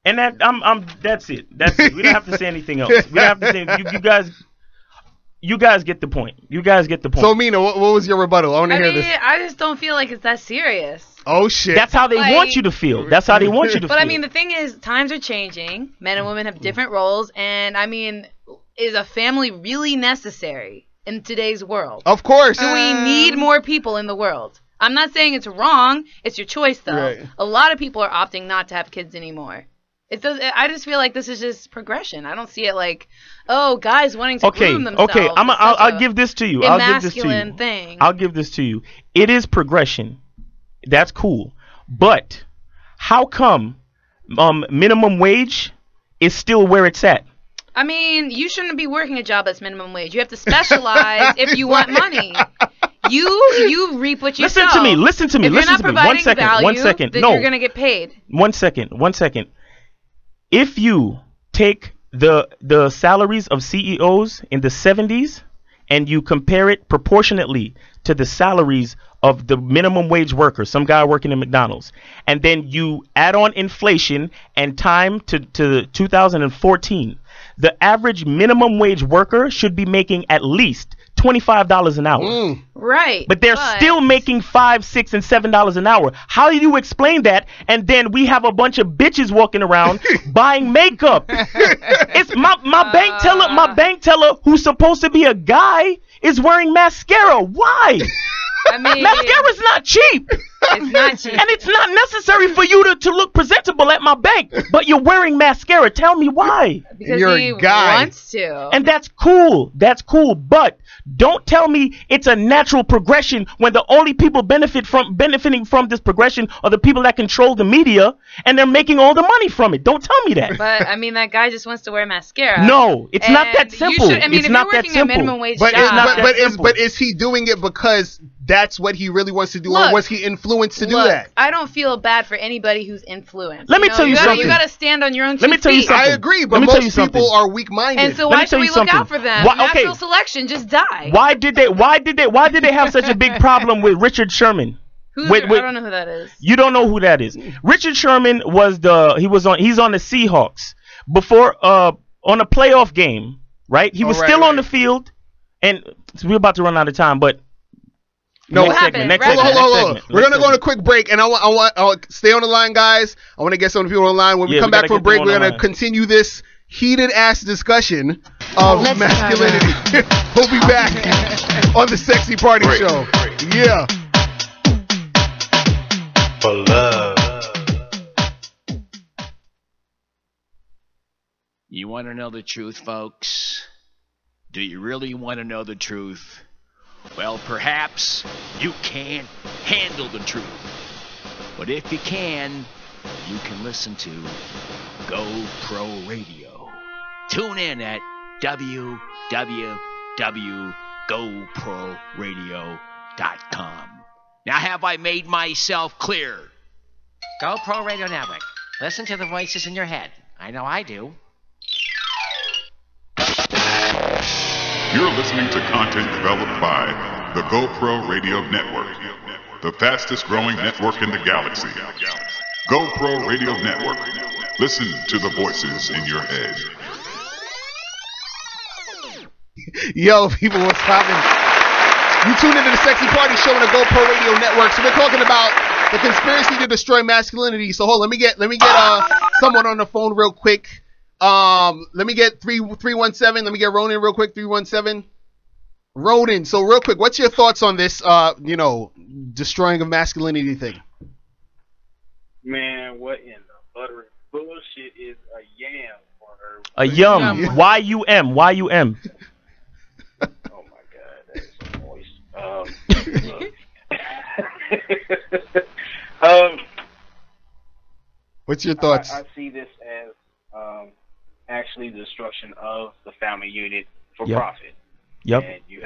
And that's it. We don't have to say anything else. We don't have to say you guys get the point. So, Mina, what was your rebuttal? I want to hear this. I just don't feel like it's that serious. Oh shit. That's how they want you to feel. But I mean, the thing is, times are changing. Men and women have different roles, and I mean, is a family really necessary in today's world? Of course. Do we need more people in the world? I'm not saying it's wrong. It's your choice, though. Right. A lot of people are opting not to have kids anymore. I just feel like this is just progression. I don't see it like, oh, guys wanting to groom themselves. Okay, I'll give this to you. I'll give this to you. It is progression. That's cool. But how come minimum wage is still where it's at? I mean, you shouldn't be working a job that's minimum wage. You have to specialize if you want money. You reap what you sow. Listen to me. If you're not providing value, one second. Then you're going to get paid. One second. If you take the salaries of CEOs in the 70s and you compare it proportionately to the salaries of the minimum wage worker, some guy working in McDonald's, and then you add on inflation and time to 2014, the average minimum wage worker should be making at least $25 an hour. Right. But they're still making $5, $6, and $7 an hour. How do you explain that? And then we have a bunch of bitches walking around buying makeup. It's my bank teller who's supposed to be a guy is wearing mascara. Why? I mean, mascara's not cheap. It's not cheap. And it's not necessary for you to look presentable at my bank, but you're wearing mascara. Tell me why. Because he wants to. And that's cool. That's cool. But don't tell me it's a natural progression when the only people benefiting from this progression are the people that control the media, and they're making all the money from it. Don't tell me that. But I mean, that guy just wants to wear mascara. No, it's not that simple. You should, I mean, it's if not you're working that simple. a minimum wage But job, but is he doing it because that's what he really wants to do, or was he influenced to do that? I don't feel bad for anybody who's influenced. Let me tell you something. You gotta stand on your own. Let me tell you something. I agree, but most people are weak-minded. And so why should we look out for them? Natural selection, just die. Why did they have such a big problem with Richard Sherman? I don't know who that is. You don't know who that is. Richard Sherman he's on the Seahawks before on a playoff game, right? He was still on the field, and we're about to run out of time, but no, next segment. Hold on. We're gonna go on a quick break, and I'll stay on the line, guys. I want to get some people on the line. When we come back from break, we're gonna continue this heated ass discussion of masculinity. We'll be back on the Sexy Party Show. Yeah. For love. You want to know the truth, folks? Do you really want to know the truth? Well, perhaps you can't handle the truth. But if you can listen to Go Pro Radio. Tune in at www.goproradio.com. Now, have I made myself clear? Go Pro Radio Network. Listen to the voices in your head. I know I do. You're listening to content developed by the GoPro Radio Network, the fastest growing network in the galaxy. GoPro Radio Network. Listen to the voices in your head. Yo, people, what's happening? You tune into the Sexy Party Show on the GoPro Radio Network. So we're talking about the conspiracy to destroy masculinity. So hold on, let me get someone on the phone real quick. Let me get 317. Let me get Ronan real quick. 317. Ronan. So real quick, what's your thoughts on this? Destroying of masculinity thing? Man, what in the butter bullshit is a yam for her? A yum. Y-U-M. Y-U-M. Oh my God, that is moist. What's your thoughts? I see this as actually the destruction of the family unit for Yep. profit. Yep. And you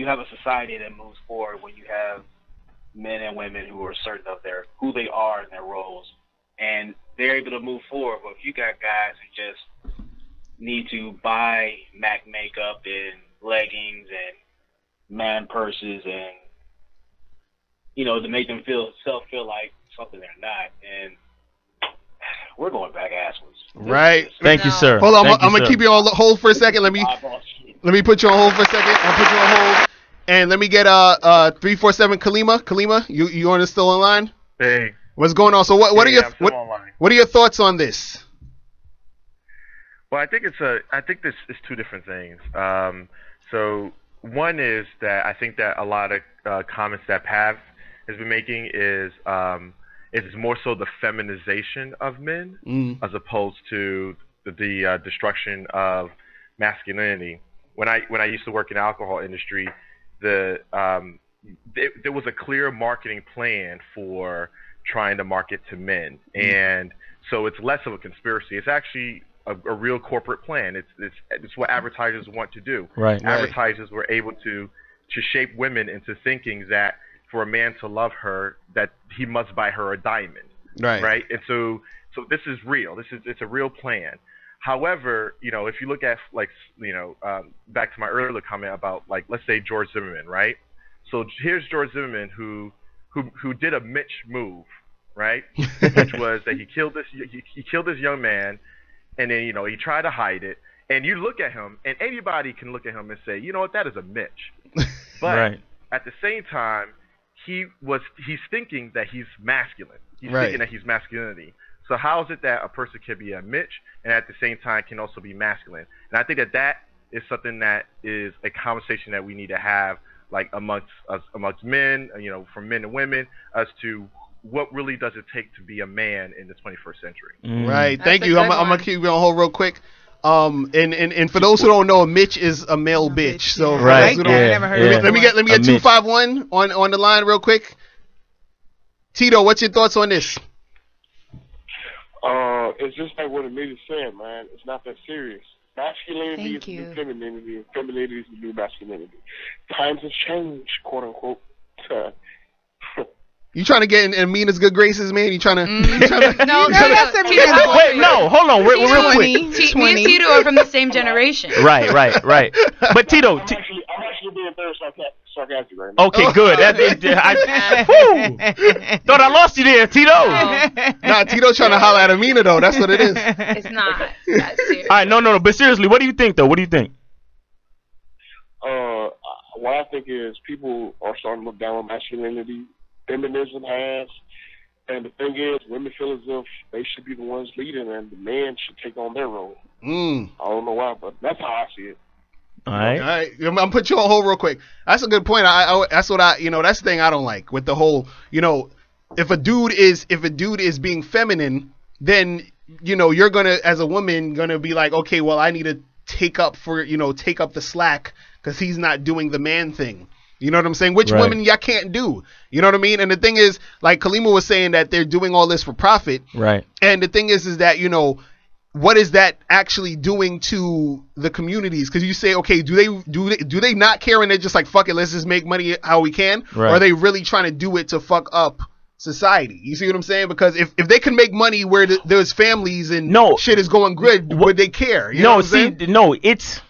have a society that moves forward when you have men and women who are certain of who they are in their roles, and they're able to move forward. But if you got guys who just need to buy MAC makeup and leggings and man purses and to make them feel like something they're not, and we're going back asswards. Right. Thank you, sir. Hold on, Thank I'm you, gonna sir. keep you on hold for a second. Let me put you on hold for a second. I'll put you on hold, and let me get 347 Kalima. You on still online? Hey. What's going on? So what are your I'm still online. what are your thoughts on this? Well, I think this is two different things. So one is that I think that a lot of comments that Pav has been making is it's more so the feminization of men as opposed to the destruction of masculinity. When I used to work in the alcohol industry, there was a clear marketing plan for trying to market to men, and so it's less of a conspiracy. It's actually a real corporate plan. It's what advertisers want to do. Right. Advertisers were able to shape women into thinking that for a man to love her, that he must buy her a diamond. Right. Right. And so this is real. It's a real plan. However, if you look at back to my earlier comment about let's say George Zimmerman, right? So here's George Zimmerman who did a Mitch move, right? Which was that he killed this young man, and then he tried to hide it, And you look at him, and anybody can look at him and say, you know what, that is a Mitch. But at the same time, he's thinking that he's masculine. He's thinking that he's masculinity. So how is it that a person can be a Mitch and at the same time can also be masculine? And I think that is something that is a conversation that we need to have, like amongst men, from men and women, as to what really does it take to be a man in the 21st century. Right. Thank you. I'm gonna keep you on hold real quick. And for those who don't know, a Mitch is a male bitch. So right. Let me get 251 on the line real quick. Tito, what's your thoughts on this? It's just like what Anita's saying, man. It's not that serious. Masculinity is the new femininity, and femininity is the new masculinity. Times have changed, quote unquote. You trying to get in Amina's good graces, man? You trying to? No, wait, no, hold on, real quick. Me and Tito are from the same generation. Right. But Tito, I'm actually being very sarcastic right now. Okay, good. Thought I lost you there, Tito. Nah, Tito trying to holler at Amina though. That's what it is. It's not that serious. All right, no. But seriously, what do you think though? What do you think? What I think is people are starting to look down on masculinity. Feminism has, and the thing is, women feel as if they should be the ones leading, and the men should take on their role. I don't know why, but that's how I see it. All right. I'm gonna put you on hold real quick. That's a good point. That's what that's the thing I don't like with the whole, if a dude is being feminine, then you're gonna, as a woman, gonna be like, okay, well, I need to take up the slack because he's not doing the man thing. You know what I'm saying? Which women y'all can't do. You know what I mean? And the thing is, like Kalima was saying, that they're doing all this for profit. Right. And the thing is that, what is that actually doing to the communities? Because you say, okay, do they not care and they're just like, fuck it, let's just make money how we can? Right. Or are they really trying to do it to fuck up society? You see what I'm saying? Because if they can make money where there's families and shit is going good, would they care? You know what I'm saying? It's...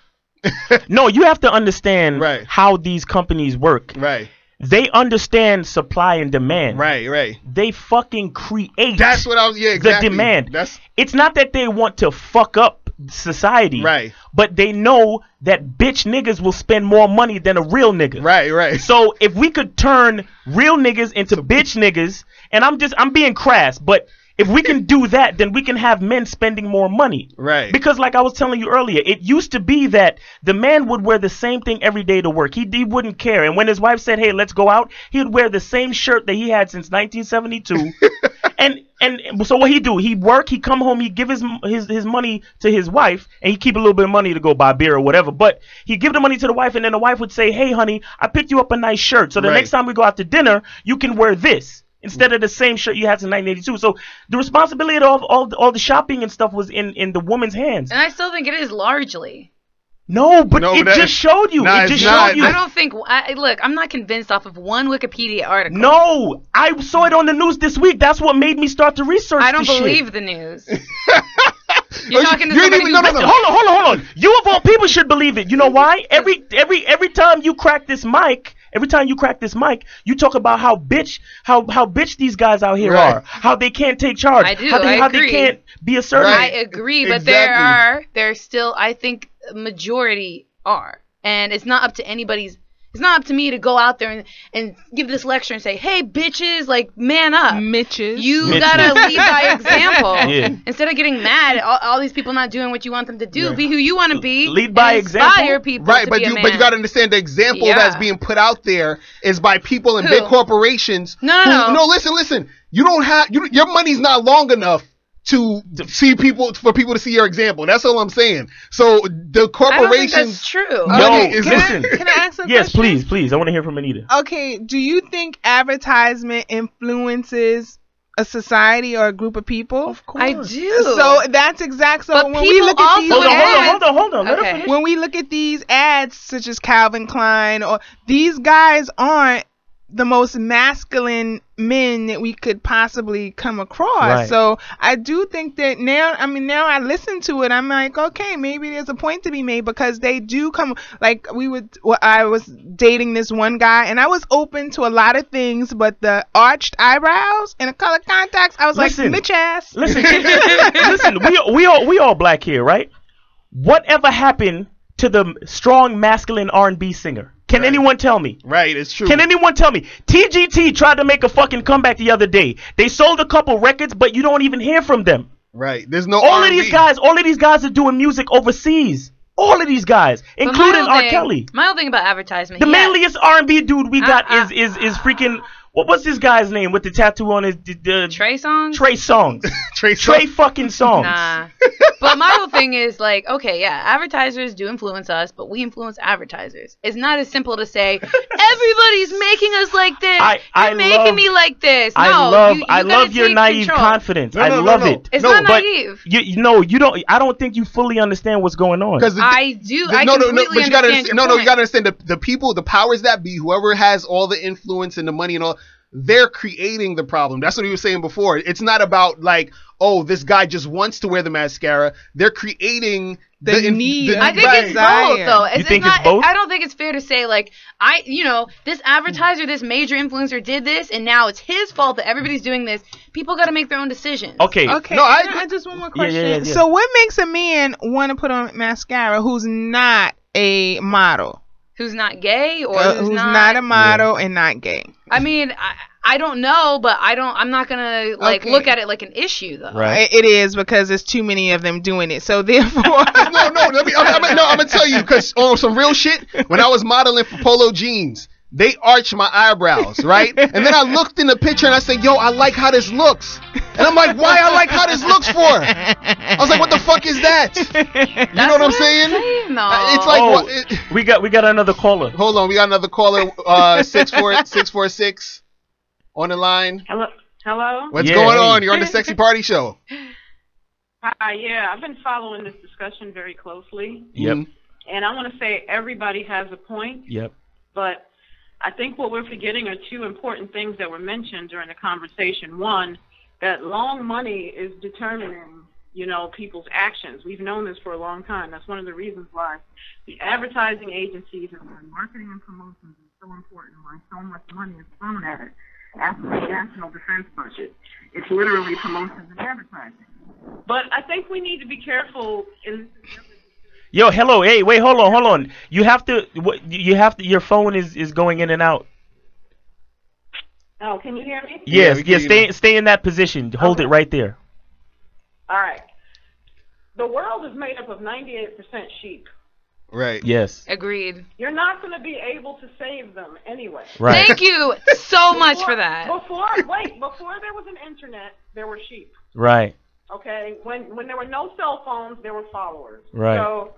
No, you have to understand how these companies work. Right. They understand supply and demand. Right. They fucking create. That's what I was. Yeah, exactly. The demand. It's not that they want to fuck up society. Right. But they know that bitch niggas will spend more money than a real nigga. Right. So if we could turn real niggas into bitch niggas, and I'm being crass, but if we can do that, then we can have men spending more money. Right. Because like I was telling you earlier, it used to be that the man would wear the same thing every day to work. He wouldn't care. And when his wife said, hey, let's go out, he would wear the same shirt that he had since 1972. and so what he do? He'd work, he'd come home, he'd give his money to his wife, and he'd keep a little bit of money to go buy beer or whatever. But he'd give the money to the wife, and then the wife would say, hey, honey, I picked you up a nice shirt. So the next time we go out to dinner, you can wear this instead of the same shirt you had in 1982. So the responsibility of all the shopping and stuff was in the woman's hands. And I still think it is largely. No, but it just showed you. It just showed you. I don't think. Look, I'm not convinced off of one Wikipedia article. No, I saw it on the news this week. That's what made me start to research. I don't believe the news. You're talking to somebody who... No. Hold on. You of all people should believe it. You know why? Every time you crack this mic. Every time you crack this mic, you talk about how bitch these guys out here are, how they can't take charge, I do. how they can't be assertive. I agree, but there's still, I think, a majority are, and it's not up to anybody's. It's not up to me to go out there and give this lecture and say, hey, bitches, like, man up. Mitches. You gotta lead by example. Instead of getting mad at all these people not doing what you want them to do, be who you want to be. Lead by example. Inspire people to but be a man. But you gotta understand the example that's being put out there is by people in big corporations. No. Listen. You don't have, your money's not long enough to see people, for people to see your example. That's all I'm saying. So the corporations. I don't think that's true. Can I ask a yes, question? please. I want to hear from Anita. Okay, do you think advertisement influences a society or a group of people? Of course. I do. So that's exact. So but when we look at these hold on. Okay. When we look at these ads, such as Calvin Klein, or these guys aren't the most masculine men that we could possibly come across. Right. So I do think that now I listen to it, I'm like, okay, maybe there's a point to be made, because they do come, like I was dating this one guy and I was open to a lot of things, but the arched eyebrows and the color contacts, I was like, bitch ass. Listen, we all black here, right? Whatever happened to the strong masculine R&B singer? Can anyone tell me? Right, it's true. Can anyone tell me? TGT tried to make a fucking comeback the other day. They sold a couple records, but you don't even hear from them. Right. There's no all R&B. of these guys are doing music overseas. All of these guys, including R. Kelly. My whole thing about advertisement. The manliest R&B dude we got is freaking. What's this guy's name with the tattoo on his? Trey Songz. Trey Songz. Trey fucking Songz. Nah. But my whole thing is like, okay, yeah, advertisers do influence us, but we influence advertisers. It's not as simple to say everybody's making us like this. You're making me like this. No, I love your naive confidence. I love it. It's not naive. You don't. I don't think you fully understand what's going on. I do. I completely understand your point. You gotta understand the people, the powers that be, whoever has all the influence and the money and all. They're creating the problem. That's what he was saying before. It's not about like, oh, this guy just wants to wear the mascara. They're creating the need. I think it's both, though. You think it's both? I don't think it's fair to say like, this advertiser, this major influencer did this, and now it's his fault that everybody's doing this. People got to make their own decisions. Okay. No, I just one more question. Yeah. So what makes a man want to put on mascara who's not a model? Who's not gay or who's not a model and not gay? I mean, I don't know, but I'm not gonna look at it like an issue though. Right. It is because there's too many of them doing it. So therefore, I'm gonna tell you because on some real shit. When I was modeling for Polo Jeans, they arched my eyebrows, right? And then I looked in the picture and I said, yo, I like how this looks. And I'm like, why I like how this looks for? I was like, what the fuck is that? You know what I'm saying? It's like we got another caller. Hold on, we got another caller. 646 on the line. Hello. What's going on? You're on the Sexy Party Show. Hi. Yeah, I've been following this discussion very closely. Yep. And I want to say everybody has a point. Yep. But I think what we're forgetting are two important things that were mentioned during the conversation. One, that long money is determining, people's actions. We've known this for a long time. That's one of the reasons why the advertising agencies and why marketing and promotions is so important, why so much money is thrown at it. After the national defense budget, it's literally promotions and advertising. But I think we need to be careful in. Yo, hello. Hey, wait, hold on. You have to. Your phone is going in and out. Oh, can you hear me? Yes. Stay in that position. Hold it right there. All right. The world is made up of 98% sheep. Right. Yes. Agreed. You're not going to be able to save them anyway. Right. Thank you so much for that. Before there was an internet, there were sheep. Right. Okay. When there were no cell phones, there were followers. Right. So,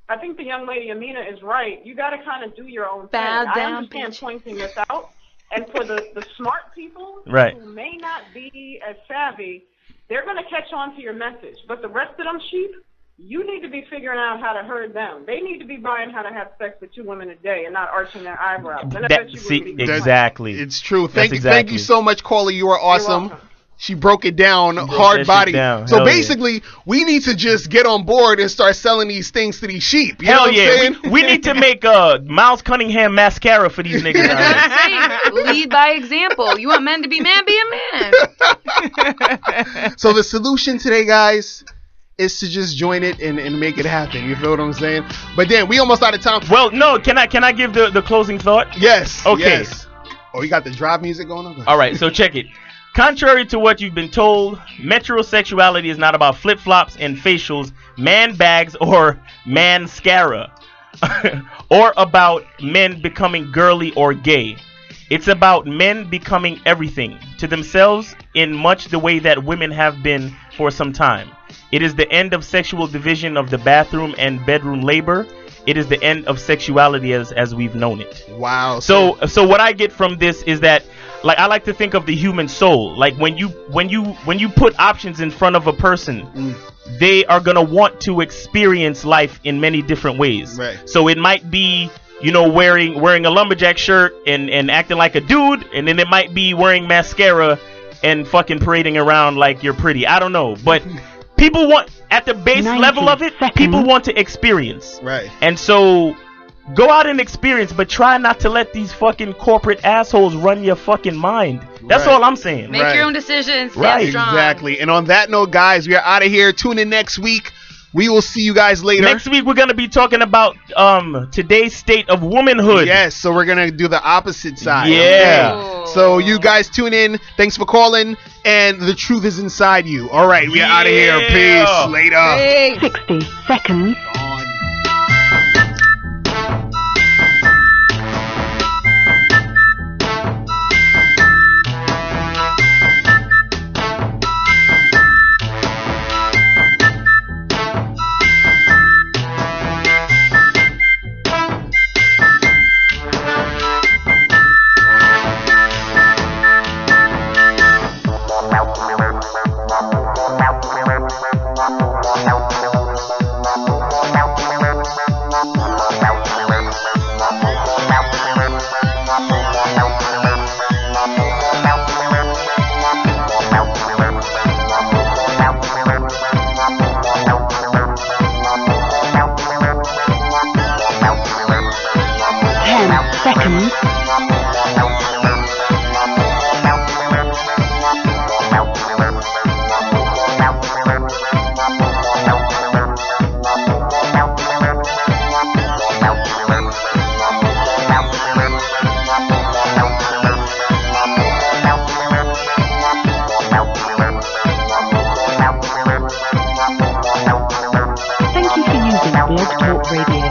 I think the young lady Amina is right. You got to kind of do your own thing. Bow I down, understand bitch. pointing this out. And for the smart people right. who may not be as savvy, they're going to catch on to your message. But the rest of them sheep, you need to be figuring out how to herd them. They need to be buying how to have sex with 2 women a day and not arching their eyebrows. And I bet you wouldn't be exactly. It's true. Thank you so much, caller. You are awesome. She broke it down hard body. So basically, we need to just get on board and start selling these things to these sheep. You know what I'm saying? We need to make Miles Cunningham mascara for these niggas out here. Lead by example. You want men to be man, be a man. So the solution today, guys, is to just join it and make it happen. You feel what I'm saying? But then we almost out of time. Well, no. Can I give the closing thought? Yes. Okay. Yes. Oh, you got the drive music going on? All right. So check it. Contrary to what you've been told, metrosexuality is not about flip-flops and facials, man bags, or mascara, or about men becoming girly or gay. It's about men becoming everything to themselves in much the way that women have been for some time. It is the end of sexual division of the bathroom and bedroom labor. It is the end of sexuality as we've known it. Wow. So what I get from this is that, like, I like to think of the human soul. Like when you put options in front of a person, they are gonna want to experience life in many different ways. Right. So it might be, wearing a lumberjack shirt and acting like a dude, and then it might be wearing mascara and fucking parading around like you're pretty. I don't know, but people want, at the base level of it, people want to experience. Right. And so go out and experience, but try not to let these fucking corporate assholes run your fucking mind. That's all I'm saying. Make your own decisions. Right. Strong. Exactly. And on that note, guys, we are out of here. Tune in next week We will see you guys later. Next week we're gonna be talking about today's state of womanhood. Yes, so we're gonna do the opposite side. Yeah. Okay? So you guys tune in. Thanks for calling. And the truth is inside you. All right, we are out of here. Peace. Later. 60 seconds. Seconds. Thank you for using Blog Talk Radio.